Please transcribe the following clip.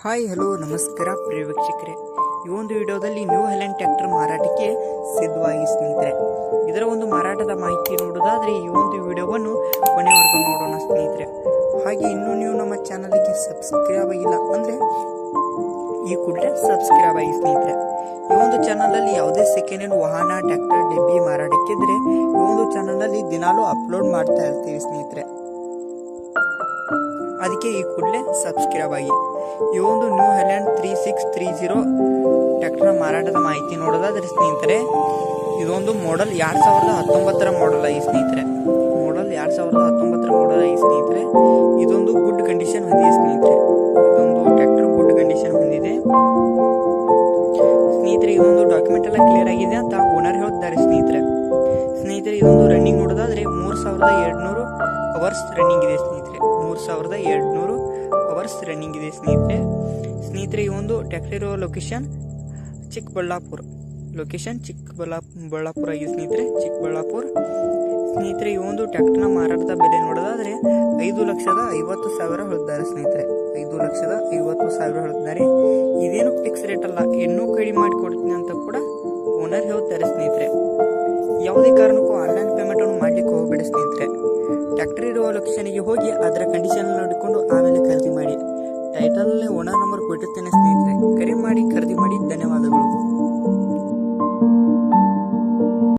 Hi hello ನಮಸ್ಕಾರ ಪ್ರಿಯ ವೀಕ್ಷಕರೇ, ಈ ಒಂದು ವಿಡಿಯೋದಲ್ಲಿ ನ್ಯೂ ಹೈಲ್ಯಾಂಡ್ ಟ್ರ್ಯಾಕ್ಟರ್ ಮಾರಾಟಕ್ಕೆ ಸಿದ್ಧವಾಗಿ ಸ್ನೇಹಿತರೆ. ಇದರ ಒಂದು ಮಾರಾಟದ ಮಾಹಿತಿ ನೋಡೋದಾದ್ರೆ ಈ ಒಂದು ವಿಡಿಯೋವನ್ನು ಕೊನೆವರೆಗೂ ನೋಡೋಣ ಸ್ನೇಹಿತರೆ. ಹಾಗೆ ಇನ್ನೂ ನೀವು ನಮ್ಮ ಚಾನಲ್ಗೆ ಸಬ್ಸ್ಕ್ರೈಬ್ ಆಗಿಲ್ಲ ಅಂದ್ರೆ ಈ ಕೂಡಲೇ ಸಬ್ಸ್ಕ್ರೈಬ್ ಆಗಿ ಸ್ನೇಹಿತರೆ. ಈ ಒಂದು ಚಾನಲ್ ಅಲ್ಲಿ ಯಾವುದೇ ಸೆಕೆಂಡ್ ಹ್ಯಾಂಡ್ ವಾಹನ, ಟ್ರ್ಯಾಕ್ಟರ್, ಡೆಬ್ಬಿ ಮಾರಾಟಕ್ಕಿದ್ರೆ ಈ ಒಂದು ಚಾನಲ್ ಅಲ್ಲಿ ದಿನಾಲೂ ಅಪ್ಲೋಡ್ ಮಾಡ್ತಾ ಇರ್ತೀವಿ ಸ್ನೇಹಿತರೆ. ಅದಕ್ಕೆ ಈ ಕೂಡಲೇ ಸಬ್ಸ್ಕ್ರೈಬ್ ಆಗಿ. ಈ ಒಂದು ನ್ಯೂ ಹೈಲ್ಯಾಂಡ್ 3630 ಟ್ರ್ಯಾಕ್ಟರ್ ಮಾರಾಟದ ಮಾಹಿತಿ ನೋಡೋದಾದ್ರೆ ಸ್ನೇಹಿತರೆ, ಇದೊಂದು ಮಾಡೆಲ್ 2019ರ ಮಾಡೆಲ್ ಆಗಿ ಸ್ನೇಹಿತರೆ. ಮಾಡೆಲ್ 2019ರ ಮಾಡೆಲ್ ಆಗಿ ಸ್ನೇಹಿತರೆ. ಇದೊಂದು ಗುಡ್ ಕಂಡೀಷನ್ ಹೊಂದಿದೆ ಸ್ನೇಹಿತರೆ. ಇದೊಂದು ಟ್ರ್ಯಾಕ್ಟರ್ ಗುಡ್ ಕಂಡೀಷನ್ ಹೊಂದಿದೆ ಸ್ನೇಹಿತರೆ. ಇದೊಂದು ಡಾಕ್ಯುಮೆಂಟ್ ಎಲ್ಲ ಕ್ಲಿಯರ್ ಆಗಿದೆ ಅಂತ ಓನರ್ ಹೇಳ್ತಾರೆ ಸ್ನೇಹಿತರೆ. ಇದೊಂದು ರನ್ನಿಂಗ್ ನೋಡೋದಾದ್ರೆ 3200 ಅವರ್ಸ್ ರನ್ನಿಂಗ್ ಇದೆ ಸ್ನೇಹಿತರೆ. 3200 ಅವರ್ಸ್ ರನ್ನಿಂಗ್ ಇದೆ ಸ್ನೇಹಿತರೆ. ಈ ಒಂದು ಟ್ರ್ಯಾಕ್ಟರ್ ಇರುವ ಲೊಕೇಶನ್ ಚಿಕ್ಕಬಳ್ಳಾಪುರ. ಚಿಕ್ಕಬಳ್ಳಾಪುರ ಆಗಿದೆ ಸ್ನೇಹಿತರೆ. ಚಿಕ್ಕಬಳ್ಳಾಪುರ ಸ್ನೇಹಿತರೆ. ಈ ಒಂದು ಟ್ರ್ಯಾಕ್ಟರ್ನ ಮಾರಾಟದ ಬೆಲೆ ನೋಡೋದಾದ್ರೆ 5,50,000 ಹೇಳಿದ್ದಾರೆ ಸ್ನೇಹಿತರೆ. 5,50,000 ಹೇಳಿದ್ದಾರೆ. ಇದೇನು ಫಿಕ್ಸ್ ರೇಟ್ ಅಲ್ಲ, ಇನ್ನೂ ಕಡಿಮೆ ಮಾಡಿ ಕೊಡ್ತೀನಿ ಅಂತ ಕೂಡ ಓನರ್ ಹೇಳ್ತಾರೆ ಸ್ನೇಹಿತರೆ. ಯಾವುದೇ ಕಾರಣಕ್ಕೂ ಆನ್ಲೈನ್ ಪೇಮೆಂಟ್ ಅನ್ನು ಮಾಡ್ಲಿಕ್ಕೆ ಹೋಗಬೇಡಿ ಸ್ನೇಹಿತರೆ. ಟ್ರ್ಯಾಕ್ಟರ್ ಇರುವ ಲೊಕೇಶನ್ಗೆ ಹೋಗಿ ಅದರ ಕಂಡೀಷನ್ ನೋಡಿಕೊಂಡು ಆಮೇಲೆ ಖರೀದಿ ಮಾಡಿ. ಟೈಟಲ್ ಓನರ್ ನಂಬರ್ ಕೊಟ್ಟಿರ್ತೇನೆ ಸ್ನೇಹಿತರೆ. ಕರೆ ಮಾಡಿ ಖರೀದಿ ಮಾಡಿ. ಧನ್ಯವಾದಗಳು.